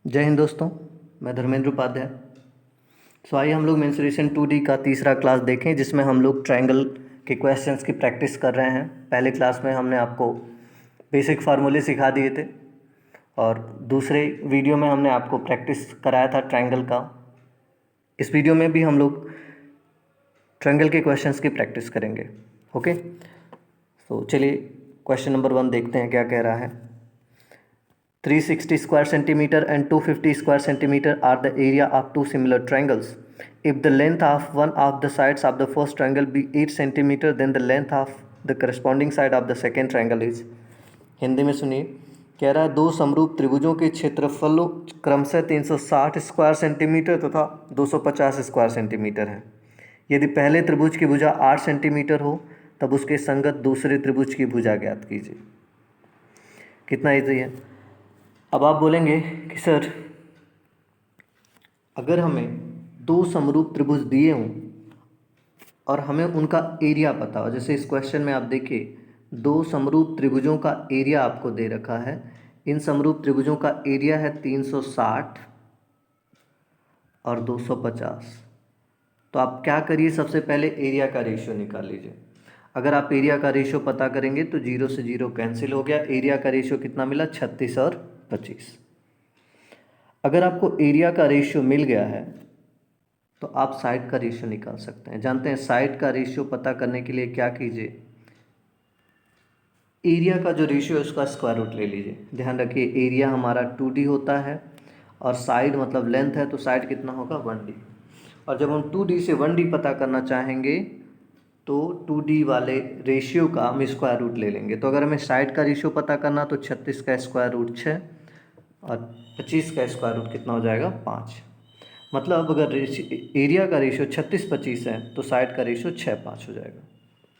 जय हिंद दोस्तों। मैं धर्मेंद्र उपाध्याय। आइए हम लोग मेंसुरेशन 2D का तीसरा क्लास देखें, जिसमें हम लोग ट्रायंगल के क्वेश्चंस की प्रैक्टिस कर रहे हैं। पहले क्लास में हमने आपको बेसिक फार्मूले सिखा दिए थे और दूसरे वीडियो में हमने आपको प्रैक्टिस कराया था ट्रायंगल का। इस वीडियो में भी हम लोग ट्रायंगल के क्वेश्चंस की प्रैक्टिस करेंगे। ओके, तो चलिए क्वेश्चन नंबर 1 देखते हैं क्या कह रहा है। 360 square centimeter and 250 square centimeter are the area of two similar triangles. If the length of one of the sides of the first triangle be 8 centimeter, then the length of the corresponding side of the second triangle is। Hindi में सुनिए, कह रहा है दो समरूप त्रिभुजों के क्षेत्रफलों क्रमशः 360 square centimetre तथा 250 स्क्वायर सेंटीमीटर है। यदि पहले त्रिभुज की भुजा 8 सेंटीमीटर हो तब उसके संगत दूसरे त्रिभुज की भुजा ज्ञात कीजिए। कितना ईजी है। अब आप बोलेंगे कि सर, अगर हमें दो समरूप त्रिभुज दिए हों और हमें उनका एरिया पता हो, जैसे इस क्वेश्चन में आप देखिए दो समरूप त्रिभुजों का एरिया आपको दे रखा है। इन समरूप त्रिभुजों का एरिया है 360 और 250। तो आप क्या करिए, सबसे पहले एरिया का रेशियो निकाल लीजिए। अगर आप एरिया का रेशियो पता करेंगे तो 0 से 0 कैंसिल हो गया। एरिया का रेशियो कितना मिला? 36 और 25। अगर आपको एरिया का रेशियो मिल गया है तो आप साइड का रेशियो निकाल सकते हैं। जानते हैं साइड का रेशियो पता करने के लिए क्या कीजिए, एरिया का जो रेशियो है उसका स्क्वायर रूट ले लीजिए। ध्यान रखिए एरिया हमारा 2D होता है और साइड मतलब लेंथ है, तो साइड कितना होगा? 1D। और जब हम 2D से 1D पता करना चाहेंगे तो 2D वाले रेशियो का हम स्क्वायर रूट ले लेंगे। तो अगर हमें साइड का रेशियो पता करना तो 36 का स्क्वायर रूट 6 और 25 का स्क्वायर रूट कितना हो जाएगा? 5। मतलब अगर एरिया का रेशियो 36-25 है तो साइड का रेशियो 6-5 हो जाएगा।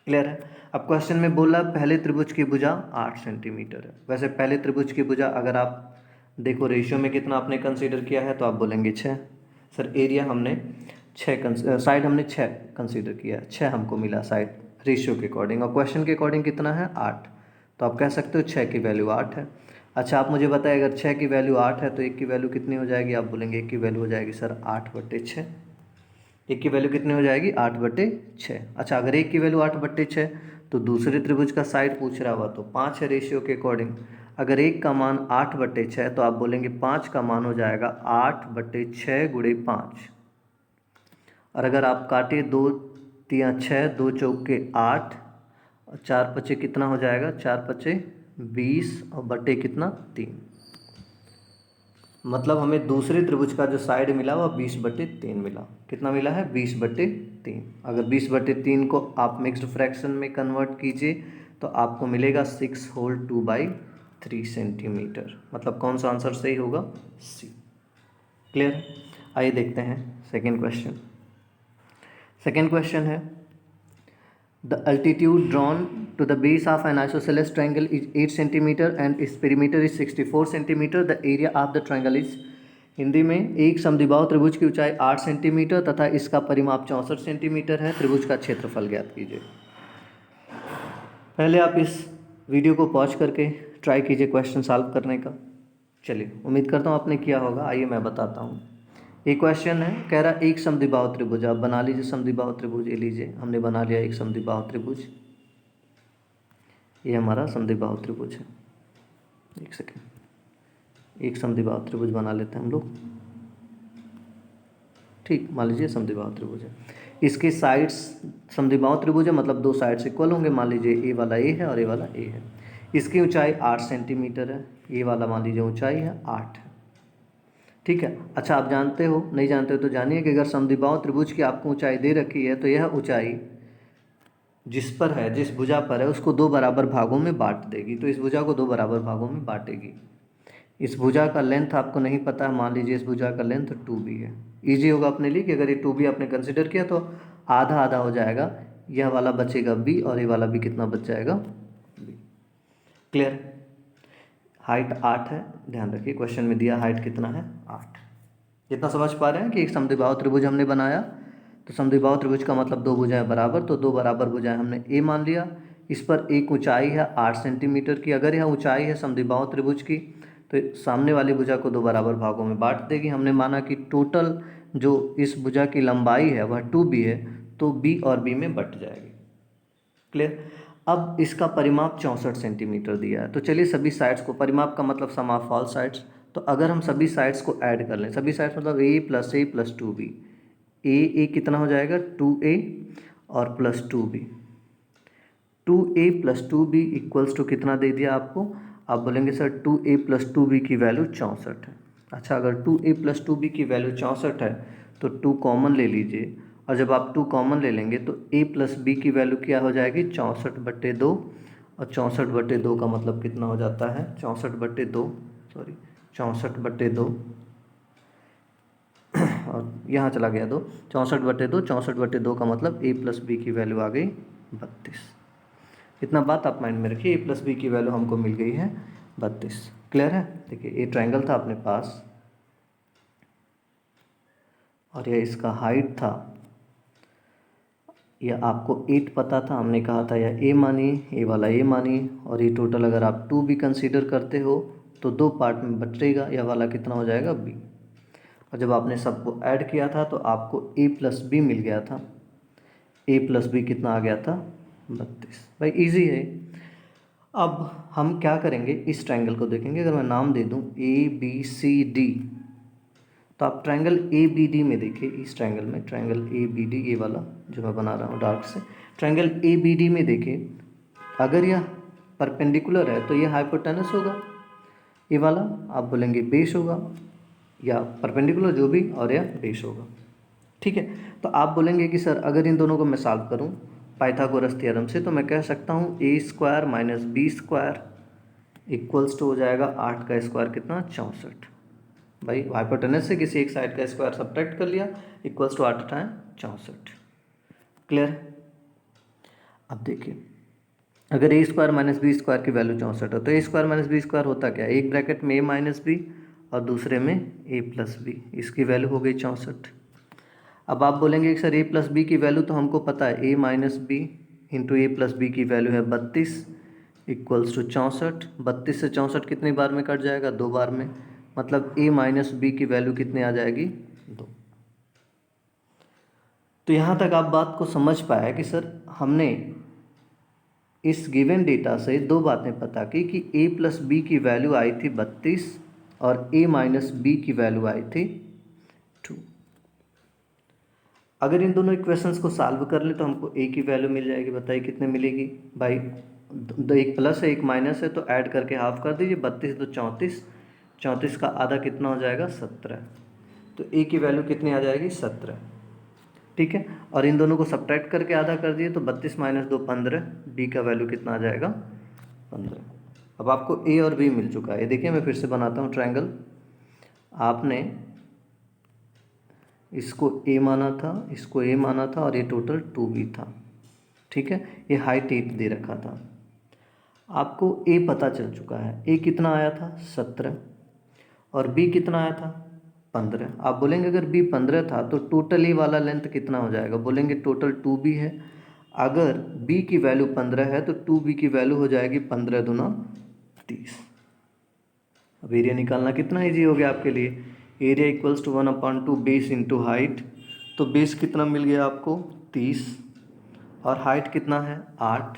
क्लियर है। अब क्वेश्चन में बोला पहले त्रिभुज की भुजा 8 सेंटीमीटर है। वैसे पहले त्रिभुज की भुजा अगर आप देखो रेशियो में कितना आपने कंसीडर किया है तो आप बोलेंगे 6। सर एरिया हमने 6 साइड हमने 6 कंसीडर किया, 6 हमको मिला साइड रेशियो के अकॉर्डिंग, और क्वेश्चन के अकॉर्डिंग कितना है? 8। तो आप कह सकते हो 6 की वैल्यू 8 है। अच्छा आप मुझे बताएं, अगर 6 की वैल्यू 8 है तो 1 की वैल्यू कितनी हो जाएगी? आप बोलेंगे 1 की वैल्यू हो जाएगी सर 8/6। 1 की वैल्यू कितनी हो जाएगी? 8/6। अच्छा अगर 1 की वैल्यू 8/6 तो दूसरे त्रिभुज का साइड पूछ रहा हुआ तो 5 है रेशियो के अकॉर्डिंग। अगर 1 का मान 8/6 तो आप बोलेंगे 5 का मान हो जाएगा 8/6 गुणे 5। और अगर आप काटे 2 तिया 6, 2 चौके 8 और 4 कितना हो जाएगा? 4 20 और बटे कितना? 3। मतलब हमें दूसरे त्रिभुज का जो साइड मिला वह 20/3 मिला। कितना मिला है? 20/3। अगर 20/3 को आप मिक्स्ड फ्रैक्शन में कन्वर्ट कीजिए तो आपको मिलेगा 6 होल 2/3 सेंटीमीटर। मतलब कौन सा आंसर सही होगा? सी। क्लियर। आइए देखते हैं सेकेंड क्वेश्चन। सेकेंड क्वेश्चन है The altitude drawn to the base of an isosceles triangle is 8 centimeter and its perimeter is 64 centimeter. The area of the triangle is। Hindi में एक समद्विबाहु त्रिभुज की ऊंचाई 8 सेंटीमीटर तथा इसका परिमाप 64 सेंटीमीटर है। त्रिभुज का क्षेत्रफल ज्ञात कीजिए। पहले आप इस वीडियो को पॉज करके ट्राई कीजिए क्वेश्चन सॉल्व करने का। चलिए उम्मीद करता हूँ आपने किया होगा। आइए मैं बताता हूँ। एक क्वेश्चन है, कह रहा एक समद्विबाहु त्रिभुज। आप बना लीजिए समद्विबाहु त्रिभुज। ये लीजिए हमने बना लिया एक समद्विबाहु त्रिभुज। ये हमारा समद्विबाहु त्रिभुज है। एक सेकेंड, एक समद्विबाहु त्रिभुज बना लेते हैं हम लोग। ठीक, मान लीजिए समद्विबाहु त्रिभुज है। इसके साइड्स समद्विबाहु त्रिभुज है मतलब दो साइड्स इक्वल होंगे। मान लीजिए ए वाला ए है और ए वाला ए है। इसकी ऊंचाई 8 सेंटीमीटर है। ये वाला मान लीजिए ऊंचाई है 8 है। ठीक है। अच्छा आप जानते हो, नहीं जानते हो तो जानिए कि अगर समद्विबाहु त्रिभुज की आपको ऊंचाई दे रखी है तो यह ऊंचाई जिस पर है, जिस भुजा पर है, उसको दो बराबर भागों में बांट देगी। तो इस भुजा को दो बराबर भागों में बांटेगी। इस भुजा का लेंथ आपको नहीं पता है, मान लीजिए इस भुजा का लेंथ 2b है। इजी होगा अपने लिए कि अगर ये 2b आपने कंसिडर किया तो आधा आधा हो जाएगा। यह वाला बचेगा b और ये वाला भी कितना बच जाएगा? b। क्लियर। हाइट 8 है। ध्यान रखिए क्वेश्चन में दिया हाइट कितना है? 8। जितना समझ पा रहे हैं कि एक समद्विबाहु त्रिभुज हमने बनाया तो समद्विबाहु त्रिभुज का मतलब दो भुजाएं बराबर, तो दो बराबर भुजाएं हमने ए मान लिया। इस पर एक ऊंचाई है 8 सेंटीमीटर की। अगर यह ऊंचाई है समद्विबाहु त्रिभुज की तो सामने वाली भुजा को 2 बराबर भागों में बांट देगी। हमने माना कि टोटल जो इस भुजा की लंबाई है वह 2b है, तो b और b में बट जाएगी। क्लियर। अब इसका परिमाप 64 सेंटीमीटर दिया है, तो चलिए सभी साइड्स को, परिमाप का मतलब सम ऑफ ऑल साइड्स, तो अगर हम सभी साइड्स को ऐड कर लें, सभी साइड्स मतलब a प्लस 2b, ए कितना हो जाएगा 2a और plus 2b, 2a plus 2b equals to कितना दे दिया आपको। आप बोलेंगे सर 2a प्लस 2b की वैल्यू 64 है। अच्छा, अगर 2a प्लस 2b की वैल्यू 64 है तो 2 कॉमन ले लीजिए, और जब आप 2 कॉमन ले लेंगे तो a प्लस b की वैल्यू क्या हो जाएगी 64/2, और 64/2 का मतलब कितना हो जाता है 64/2, सॉरी 64/2, और यहाँ चला गया 2, 64/2, 64/2 का मतलब a प्लस बी की वैल्यू आ गई 32। इतना बात आप माइंड में रखिए, a प्लस बी की वैल्यू हमको मिल गई है 32। क्लियर है। देखिए ये ट्रायंगल था अपने पास, और यह इसका हाइट था, यह आपको 8 पता था, हमने कहा था यह a मानिए, ये वाला a मानिए, और ये टोटल अगर आप 2 भी कंसीडर करते हो तो 2 पार्ट में बटेगा, यह वाला कितना हो जाएगा b, और जब आपने सबको ऐड किया था तो आपको a प्लस बी मिल गया था, a प्लस बी कितना आ गया था 32। भाई इजी है। अब हम क्या करेंगे, इस ट्रायंगल को देखेंगे, अगर मैं नाम दे दूं ABCD, तो आप ट्रायंगल ABD में देखिए, इस ट्रायंगल में ट्रायंगल ABD, ये वाला जो मैं बना रहा हूँ डार्क से, ट्रायंगल ABD में देखिए, अगर यह परपेंडिकुलर है तो यह हाइपोटेनस होगा, ये वाला आप बोलेंगे बेस होगा, या परपेंडिकुलर जो भी, और यह बेस होगा। ठीक है, तो आप बोलेंगे कि सर अगर इन दोनों को मैं सॉल्व करूं पाइथागोरस थ्योरम से, तो मैं कह सकता हूं a² minus b² equals to हो जाएगा 8 का स्क्वायर कितना 64। भाई हाइपोटेनस से किसी एक साइड का स्क्वायर सब्ट्रैक्ट कर लिया, इक्वल्स टू 8 × 64। क्लियर। अब देखिए, अगर a² माइनस b² की वैल्यू 64 है तो a² माइनस b² होता क्या है, एक ब्रैकेट में a माइनस बी और दूसरे में a प्लस बी, इसकी वैल्यू हो गई 64। अब आप बोलेंगे कि सर a प्लस बी की वैल्यू तो हमको पता है, a minus b into a plus b की वैल्यू है 32 इक्वल्स टू 64। 32 से 64 कितनी बार में कट जाएगा 2 बार में, मतलब a माइनस बी की वैल्यू कितनी आ जाएगी 2। तो यहाँ तक आप बात को समझ पाया कि सर हमने इस गिवन डेटा से 2 बातें पता की कि a प्लस बी की वैल्यू आई थी 32 और a माइनस बी की वैल्यू आई थी 2। अगर इन दोनों इक्वेशंस को सॉल्व कर ले तो हमको a की वैल्यू मिल जाएगी, बताइए कितने मिलेगी भाई, एक प्लस है एक माइनस है, तो ऐड करके हाफ कर दीजिए, 32 तो 34, 34 का आधा कितना हो जाएगा 17, तो a की वैल्यू कितनी आ जाएगी 17। ठीक है, और इन दोनों को सब्ट्रैक्ट करके आधा कर दिए तो 32 माइनस 2 15, b का वैल्यू कितना आ जाएगा 15। अब आपको a और b मिल चुका है। देखिए मैं फिर से बनाता हूँ ट्रायंगल, आपने इसको a माना था, इसको a माना था, और ये टोटल 2b था। ठीक है, ये हाइट 8 दे रखा था, आपको a पता चल चुका है, a कितना आया था 17 और b कितना आया था 15। आप बोलेंगे अगर b 15 था तो टोटल a वाला लेंथ कितना हो जाएगा, बोलेंगे टोटल 2b है, अगर b की वैल्यू 15 है तो 2b की वैल्यू हो जाएगी 15 दूना 30। अब एरिया निकालना कितना ईजी हो गया आपके लिए, area equals to 1/2 base into height, तो बेस कितना मिल गया आपको 30 और हाइट कितना है 8,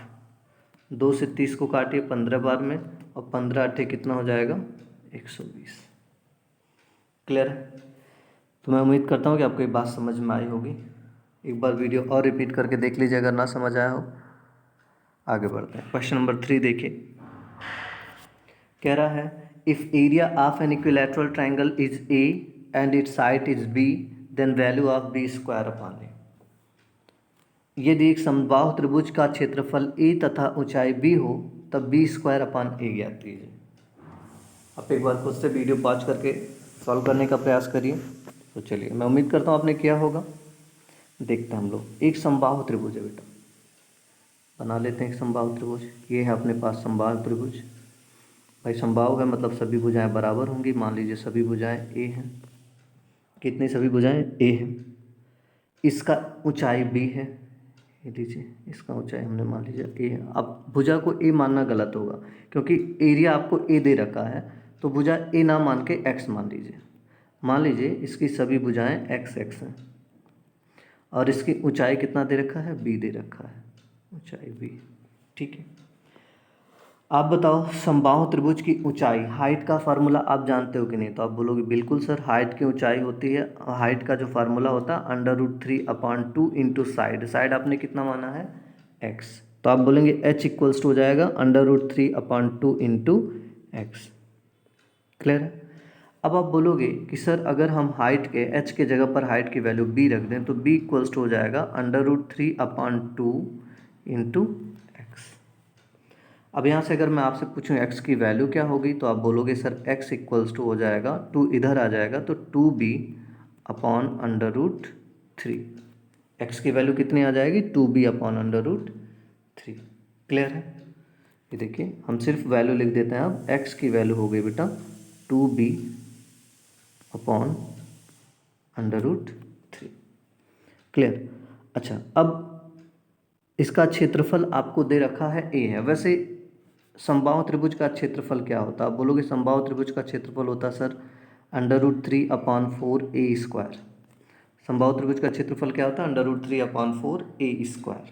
2 से 30 को काटिए 15 बार में, और 15 8 कितना हो जाएगा 120। क्लियर है। तो मैं उम्मीद करता हूँ कि आपको ये बात समझ में आई होगी। एक बार वीडियो और रिपीट करके देख लीजिए अगर ना समझ आया हो। आगे बढ़ते हैं, क्वेश्चन नंबर 3 देखिए, कह रहा है if area of an equilateral triangle is a and its side is b then value of b² a. यदि एक समबाहु त्रिभुज का क्षेत्रफल a तथा ऊंचाई b हो तब b² a ज्ञात कीजिए। आप एक बार खुद से वीडियो पॉज करके सॉल्व करने का प्रयास करिए। तो चलिए, मैं उम्मीद करता हूँ आपने किया होगा। देखते हैं हम लोग, एक समबाहु त्रिभुज है बेटा, बना लेते हैं एक समबाहु त्रिभुज। ये है अपने पास समबाहु त्रिभुज। भाई समबाहु है मतलब सभी भुजाएं बराबर होंगी। मान लीजिए सभी भुजाएं a हैं, कितनी सभी भुजाएं a हैं, इसका ऊंचाई b है, ये लीजिए इसका ऊंचाई हमने मान लीजिए a है। अब भुजा को a मानना गलत होगा क्योंकि एरिया आपको a दे रखा है, तो भुजा ए ना मान के एक्स मान लीजिए। मान लीजिए इसकी सभी भुजाएं एक्स एक्स हैं और इसकी ऊंचाई कितना दे रखा है, बी दे रखा है, ऊंचाई बी। ठीक है, आप बताओ समबाहु त्रिभुज की ऊंचाई, हाइट का फार्मूला आप जानते हो कि नहीं? तो आप बोलोगे बिल्कुल सर, हाइट की ऊंचाई होती है, हाइट का जो फार्मूला होता है √3/2 इंटू साइड। साइड आपने कितना माना है, एक्स, तो आप बोलेंगे h इक्वल्स टू हो जाएगा √3/2 इंटू एक्स। क्लियर है? अब आप बोलोगे कि सर अगर हम हाइट के h के जगह पर हाइट की वैल्यू b रख दें तो b इक्वल्स टू हो जाएगा √3/2 इंटू एक्स। अब यहाँ से अगर मैं आपसे पूछूं x की वैल्यू क्या होगी, तो आप बोलोगे सर x इक्वल्स टू हो जाएगा, 2 इधर आ जाएगा तो 2b/√3। x की वैल्यू कितनी आ जाएगी, 2b/√3। क्लियर है? ये देखिए हम सिर्फ वैल्यू लिख देते हैं। अब x की वैल्यू हो गई बेटा 2b/√3। क्लियर? अच्छा, अब इसका क्षेत्रफल आपको दे रखा है a है। वैसे समबाहु त्रिभुज का क्षेत्रफल क्या होता है? आप बोलोगे समबाहु त्रिभुज का क्षेत्रफल होता है सर √3/4a²। समबाहु त्रिभुज का क्षेत्रफल क्या होता है, √3/4a²।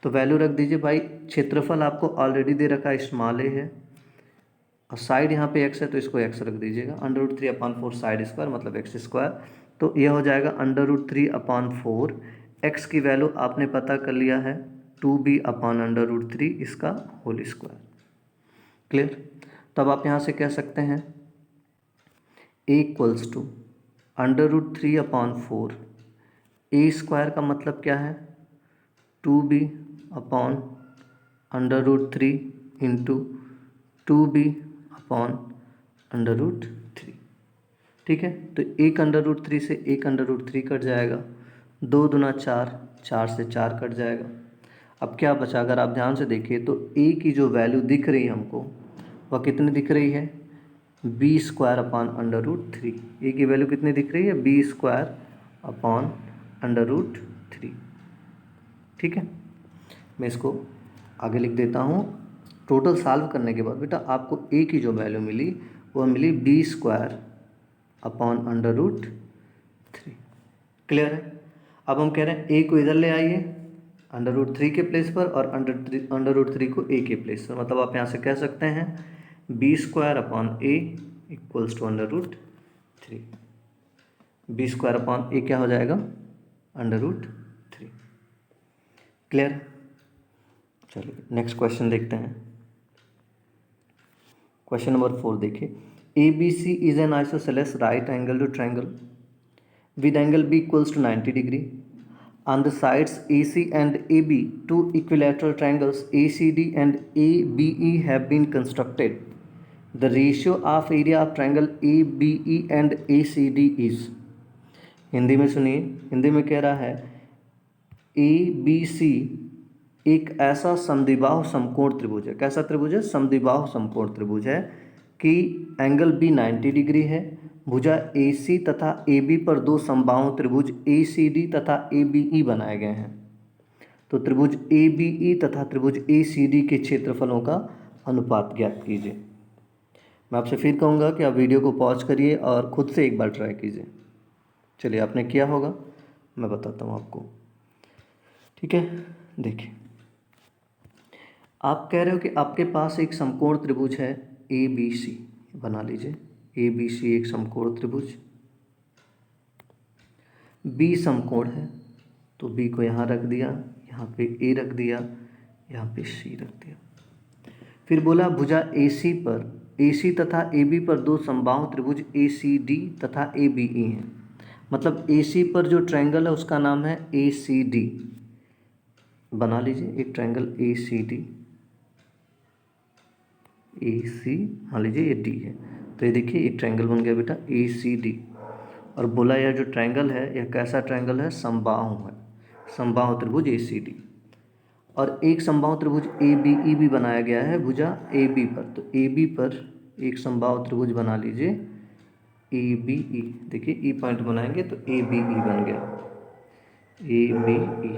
तो वैल्यू रख दीजिए भाई। क्षेत्रफल आपको ऑलरेडी दे रखा है, स्मॉल ए है, और साइड यहाँ पे x है तो इसको x रख दीजिएगा। √3/4 साइड स्क्वायर मतलब x²। तो यह हो जाएगा √3/4। x की वैल्यू आपने पता कर लिया है 2b/√3 इसका होल स्क्वायर। क्लियर? तब आप यहाँ से कह सकते हैं a इक्वल्स टू √3/4। a² का मतलब क्या है, 2b/√3 इंटू 2b/√3। ठीक है, तो 1√3 से 1√3 कट जाएगा, 2 दूना 4, 4 से 4 कट जाएगा। अब क्या बचा, अगर आप ध्यान से देखिए तो a की जो वैल्यू दिख रही है हमको वह कितनी दिख रही है, b² / √3। a की वैल्यू कितनी दिख रही है, b² / √3। ठीक है, मैं इसको आगे लिख देता हूँ। टोटल सॉल्व करने के बाद बेटा आपको a की जो वैल्यू मिली वह मिली b²/√3। क्लियर है? अब हम कह रहे हैं a को इधर ले आइए √3 के प्लेस पर और √3 को a के प्लेस पर। मतलब आप यहाँ से कह सकते हैं b²/a इक्वल्स टू √3। b²/a क्या हो जाएगा, √3। क्लियर? चलिए नेक्स्ट क्वेश्चन देखते हैं। क्वेश्चन नंबर 4 देखिए, ABC is an isosceles right angle triangle with angle B equals to 90 degree. On the sides AC and AB, two equilateral triangles ACD and ABE have been constructed. The ratio of area of triangle ABE and ACD is। Hindi में सुनिए, हिंदी में कह रहा है ABC एक ऐसा समद्विबाहु समकोण त्रिभुज है। कैसा त्रिभुज है, समद्विबाहु समकोण त्रिभुज है कि एंगल B 90 डिग्री है। भुजा AC तथा AB पर दो समबाहु त्रिभुज ACD तथा ABE बनाए गए हैं। तो त्रिभुज ABE तथा त्रिभुज ACD के क्षेत्रफलों का अनुपात ज्ञात कीजिए। मैं आपसे फिर कहूँगा कि आप वीडियो को पॉज करिए और खुद से एक बार ट्राई कीजिए। चलिए आपने किया होगा, मैं बताता हूँ आपको। ठीक है, देखिए आप कह रहे हो कि आपके पास एक समकोण त्रिभुज है ABC, बना लीजिए ABC एक समकोण त्रिभुज, B समकोण है तो B को यहाँ रख दिया, यहाँ पे A रख दिया, यहाँ पे C रख दिया। फिर बोला भुजा AC तथा AB पर दो समबाहु त्रिभुज ACD तथा ABE हैं। मतलब AC पर जो ट्रायंगल है उसका नाम है ACD। बना लीजिए एक ट्रायंगल ACD, AC मान लीजिए ये D है, तो ये देखिए एक ट्रायंगल बन गया बेटा ACD। और बोला यह जो ट्रायंगल है यह कैसा ट्रायंगल है, समबाहु है, समबाहु त्रिभुज ACD। और एक समबाहु त्रिभुज ABE भी बनाया गया है भुजा AB पर। तो AB पर एक समबाहु त्रिभुज बना लीजिए ABE। देखिए E पॉइंट बनाएंगे तो ABE बन गया, ABE।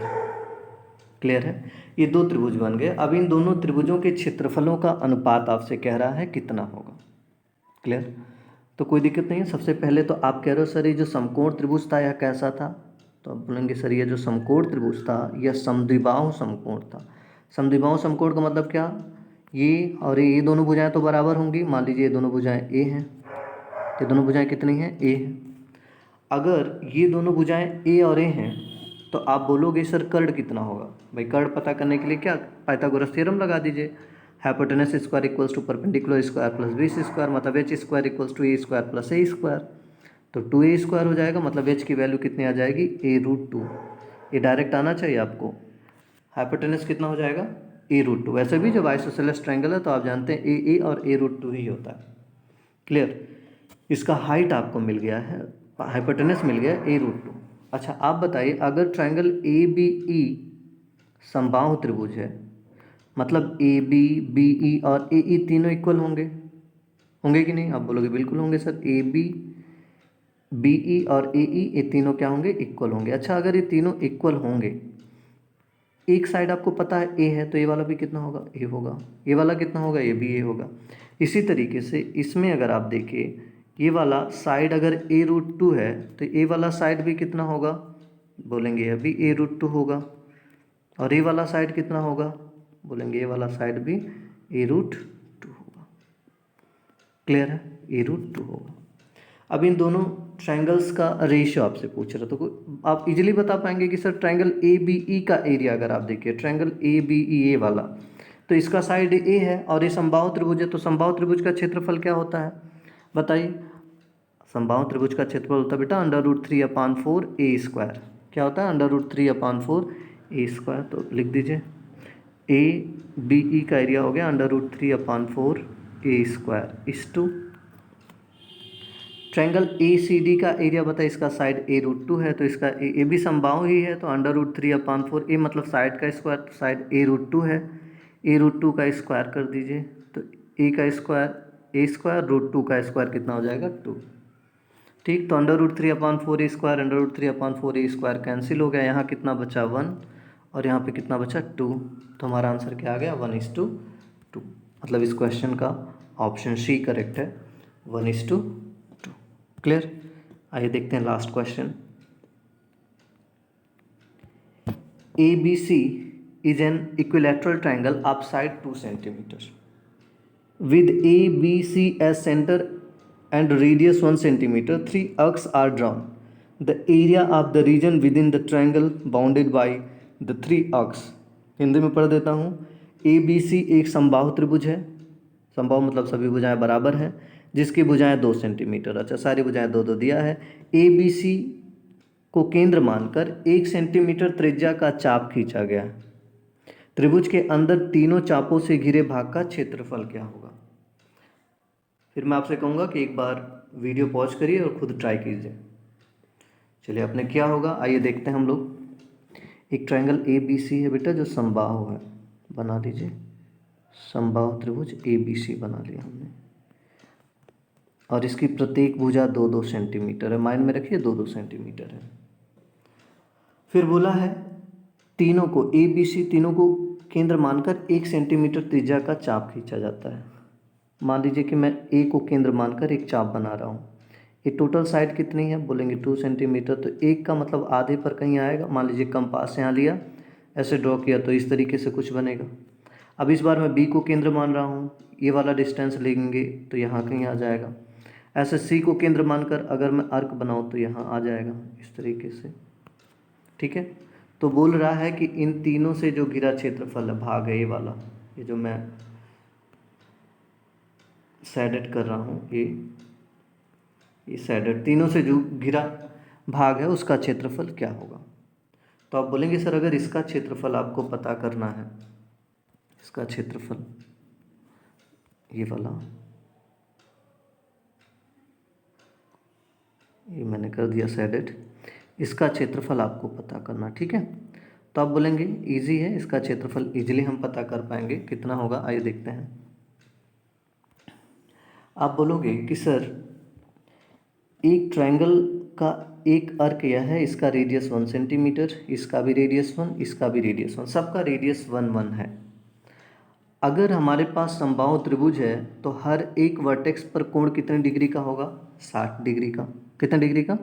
क्लियर है? ये दो त्रिभुज बन गए। अब इन दोनों त्रिभुजों के क्षेत्रफलों का अनुपात आपसे कह रहा है कितना होगा। क्लियर? तो कोई दिक्कत नहीं है। सबसे पहले तो आप कह रहे हो सर ये जो समकोण त्रिभुज था यह कैसा था, तो आप बोलेंगे सर ये जो समकोण त्रिभुज था यह समद्विबाहु समकोण था। समद्विबाहु समकोण का मतलब क्या, ये और ये दोनों भुजाएं तो बराबर होंगी। मान लीजिए ये दोनों भुजाएं ए हैं, ये दोनों भुजाएं कितनी हैं, ए हैं। अगर ये दोनों भुजाएं ए और ए हैं तो आप बोलोगे सर कर्ण कितना होगा। भाई कर्ण पता करने के लिए क्या, पाइथागोरस थ्योरम लगा दीजिए। Hypotenuse square equals to perpendicular square plus base square, मतलब h square equals to a square plus a square. तो 2a स्क्वायर हो जाएगा, मतलब एच की वैल्यू कितनी आ जाएगी, a√2। ये डायरेक्ट आना चाहिए आपको। हाइपोटेनस कितना हो जाएगा, a√2। वैसे भी जब आइसोसेलेस ट्रायंगल है तो आप जानते हैं a और a√2 ही होता है। क्लियर? इसका हाइट आपको मिल गया है, हाइपोटेनस मिल गया a√2। अच्छा आप बताइए, अगर ट्रायंगल ABE समबाहु त्रिभुज है, मतलब AB BE और AE तीनों इक्वल होंगे, होंगे कि नहीं? आप बोलोगे बिल्कुल होंगे सर। AB BE और AE ये तीनों क्या होंगे, इक्वल होंगे। अच्छा अगर ये तीनों इक्वल होंगे, एक साइड आपको पता है A है तो ये वाला भी कितना होगा, A होगा। ये वाला कितना होगा, ये भी A होगा। इसी तरीके से इसमें अगर आप देखिए, ये वाला साइड अगर a√2 है तो ये वाला साइड भी कितना होगा, बोलेंगे ये भी a√2 होगा। और ये वाला साइड कितना होगा, बोलेंगे ये वाला साइड भी a√2 होगा। क्लियर है, a√2 होगा। अब इन दोनों ट्रायंगल्स का रेशियो आपसे पूछ रहा, तो आप इजीली बता पाएंगे कि सर ट्रायंगल ABE का एरिया अगर आप देखिए, ट्रायंगल ABE ये वाला, तो इसका साइड A है और ये समबाहु त्रिभुज है, तो समबाहु त्रिभुज का क्षेत्रफल क्या होता है बताइए। समबाहु त्रिभुज का क्षेत्रफल होता है बेटा √3/4 a²। क्या होता है, √3/4 a²। तो लिख दीजिए ABE का एरिया हो गया √3/4 a² इस टू ट्रायंगल ACD का एरिया बताइए, इसका साइड a√2 है तो इसका ए भी समबाहु ही है, तो √3/4 a मतलब साइड का स्क्वायर, तो साइड a√2 है, a√2 का स्क्वायर कर दीजिए, तो a का स्क्वायर a² √2 का स्क्वायर कितना हो जाएगा 2। ठीक, तो √3/4 a² √3/4 a² कैंसिल हो गया, यहाँ कितना बचा 1 और यहाँ पे कितना बचा 2, तो हमारा आंसर क्या आ गया 1:2। मतलब इस क्वेश्चन का ऑप्शन सी करेक्ट है, 1:2। क्लियर? आइए देखते हैं last question. ABC is an equilateral triangle of side 2 centimeters with ABC as center and radius 1 centimeter. 3 arcs are drawn. The area of the region within the triangle bounded by the 3 arcs. Hindi में पढ़ देता हूँ। ABC एक समबाहु त्रिभुज है, समबाहु मतलब सभी भुजाएं बराबर हैं, जिसकी भुजाएं 2 सेंटीमीटर, अच्छा सारी भुजाएं 2 2 दिया है। ABC को केंद्र मानकर 1 सेंटीमीटर त्रिज्या का चाप खींचा गया। त्रिभुज के अंदर तीनों चापों से घिरे भाग का क्षेत्रफल क्या होगा। फिर मैं आपसे कहूँगा कि एक बार वीडियो पॉज करिए और खुद ट्राई कीजिए। चलिए आपने क्या होगा, आइए देखते हैं हम लोग। एक ट्रायंगल ABC है बेटा जो समबाहु है, बना दीजिए समबाहु त्रिभुज ABC बना लिया हमने, और इसकी प्रत्येक भुजा 2 2 सेंटीमीटर है, माइंड में रखिए 2 2 सेंटीमीटर है। फिर बोला है तीनों को ABC तीनों को केंद्र मानकर 1 सेंटीमीटर त्रिज्या का चाप खींचा जाता है। मान लीजिए कि मैं A को केंद्र मानकर एक चाप बना रहा हूँ। ये टोटल साइड कितनी है, बोलेंगे 2 सेंटीमीटर, तो 1 का मतलब आधे पर कहीं आएगा। मान लीजिए कंपास यहाँ लिया, ऐसे ड्रॉ किया तो इस तरीके से कुछ बनेगा। अब इस बार मैं B को केंद्र मान रहा हूँ, ये वाला डिस्टेंस लेंगे तो यहाँ कहीं आ जाएगा। ऐसे C को केंद्र मानकर अगर मैं आर्क बनाऊँ तो यहाँ आ जाएगा इस तरीके से। ठीक है, तो बोल रहा है कि इन तीनों से जो घिरा क्षेत्रफल है, भाग है ये वाला, ये जो मैं शेडेड कर रहा हूँ, ये शेडेड तीनों से जो घिरा भाग है उसका क्षेत्रफल क्या होगा। तो आप बोलेंगे सर अगर इसका क्षेत्रफल आपको पता करना है, इसका क्षेत्रफल ये वाला, ये मैंने कर दिया शेडेड, इसका क्षेत्रफल आपको पता करना। ठीक है, तो आप बोलेंगे इजी है, इसका क्षेत्रफल इजीली हम पता कर पाएंगे, कितना होगा आइए देखते हैं। आप बोलोगे कि सर एक ट्रायंगल का एक अर्क यह है, इसका रेडियस 1 सेंटीमीटर, इसका भी रेडियस 1, इसका भी रेडियस 1, सबका रेडियस 1 1 है। अगर हमारे पास समबाहु त्रिभुज है तो हर एक वर्टेक्स पर कोण कितने डिग्री का होगा? 60 डिग्री का। कितने डिग्री का?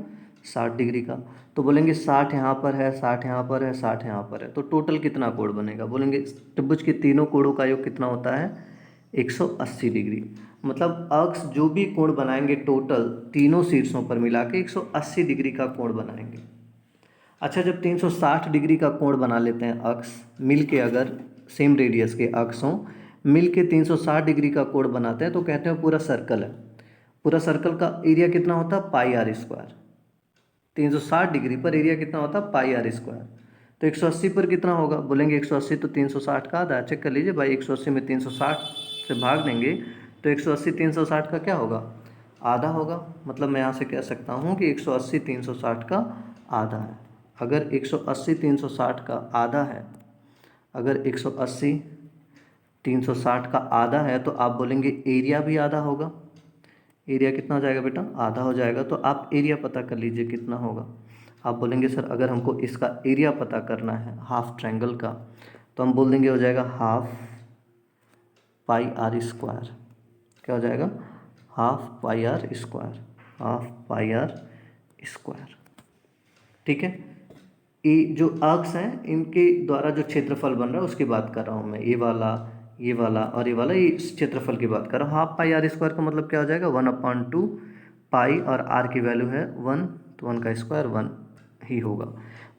60 डिग्री का। तो बोलेंगे 60 यहाँ पर है, 60 यहाँ पर है, 60 यहाँ पर है, तो टोटल कितना कोण बनेगा? बोलेंगे त्रिभुज के तीनों कोणों का योग कितना होता है? 180 डिग्री। मतलब अक्ष जो भी कोण बनाएंगे टोटल तीनों शीर्षों पर मिला के 180 डिग्री का कोण बनाएंगे। अच्छा, जब 360 डिग्री का कोण बना लेते हैं अक्ष मिल के, अगर सेम रेडियस के अक्ष हों मिल के 360 डिग्री का कोण बनाते हैं तो कहते हैं पूरा सर्कल है। पूरा सर्कल का एरिया कितना होता है? पाई आर स्क्वायर। 360 डिग्री पर एरिया कितना होता है? पाई आर स्क्वायर। तो 180 पर कितना होगा? बोलेंगे 180 तो 360 का आधा है। चेक कर लीजिए भाई, 180 में 360 से भाग देंगे तो 180 360 का क्या होगा? आधा होगा। मतलब मैं यहाँ से कह सकता हूँ कि 180 360 का आधा है। अगर 180 360 का आधा है, अगर 180 360 का आधा है तो आप बोलेंगे एरिया भी आधा होगा। एरिया कितना हो जाएगा बेटा? आधा हो जाएगा। तो आप एरिया पता कर लीजिए कितना होगा। आप बोलेंगे सर अगर हमको इसका एरिया पता करना है हाफ ट्रायंगल का, तो हम बोल देंगे हो जाएगा हाफ पाई आर स्क्वायर। क्या हो जाएगा? Half pi r square. Half pi r square. ठीक है। ये जो अक्ष हैं इनके द्वारा जो क्षेत्रफल बन रहा है उसकी बात कर रहा हूँ मैं। ये वाला और ये वाला, ये क्षेत्रफल की बात कर रहा हूँ। हाफ पाई आर स्क्वायर का मतलब क्या हो जाएगा? 1/2 पाई, और आर की वैल्यू है 1, तो 1 का स्क्वायर 1 ही होगा।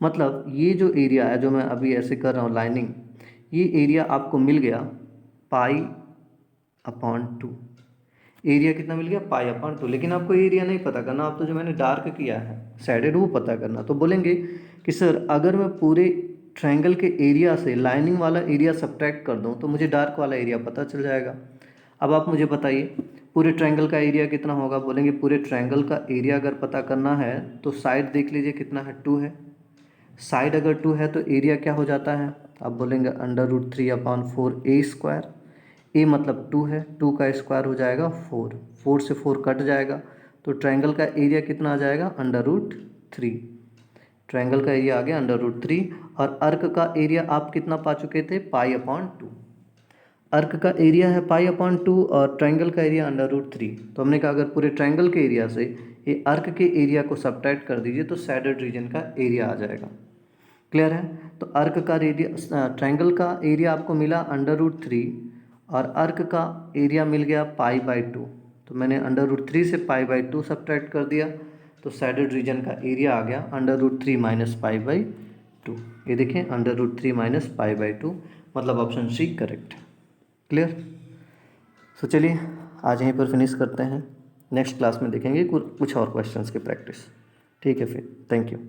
मतलब ये जो एरिया है जो मैं अभी ऐसे कर रहा हूँ लाइनिंग, ये एरिया आपको मिल गया पाई/2। एरिया कितना मिल गया? पाई/2। लेकिन आपको एरिया नहीं पता करना, आप तो जो मैंने डार्क किया है शेडेड वो पता करना। तो बोलेंगे कि सर अगर मैं पूरे ट्रायंगल के एरिया से लाइनिंग वाला एरिया सब्ट्रैक्ट कर दूं तो मुझे डार्क वाला एरिया पता चल जाएगा। अब आप मुझे बताइए पूरे ट्रायंगल का एरिया कितना होगा? बोलेंगे पूरे ट्रायंगल का एरिया अगर पता करना है तो साइड देख लीजिए कितना है? 2 है। साइड अगर 2 है तो एरिया क्या हो जाता है? आप बोलेंगे √3/4 a²। ए मतलब 2 है, 2 का स्क्वायर हो जाएगा 4, 4 से 4 कट जाएगा तो ट्रायंगल का एरिया कितना आ जाएगा? √3। ट्रायंगल का एरिया आ गया √3। और अर्क का एरिया आप कितना पा चुके थे? पाई/2। अर्क का एरिया है पाई/2 और ट्रायंगल का एरिया √3। तो हमने कहा अगर पूरे ट्रायंगल के एरिया से ये अर्क के एरिया को सब्ट्रैक्ट कर दीजिए तो सैडर्ड रीजन का एरिया आ जाएगा। क्लियर है? तो अर्क का एरिया, ट्रायंगल का एरिया आपको मिला √3 और अर्क का एरिया मिल गया पाई/2। तो मैंने √3 से पाई/2 सब्ट्रैक्ट कर दिया तो सैडर्ड रीजन का एरिया आ गया √3 - पाई/2। ये देखें √3 - पाई/2, मतलब ऑप्शन सी करेक्ट है। क्लियर? तो चलिए आज यहीं पर फिनिश करते हैं। नेक्स्ट क्लास में देखेंगे कुछ और क्वेश्चंस की प्रैक्टिस। ठीक है फिर, थैंक यू।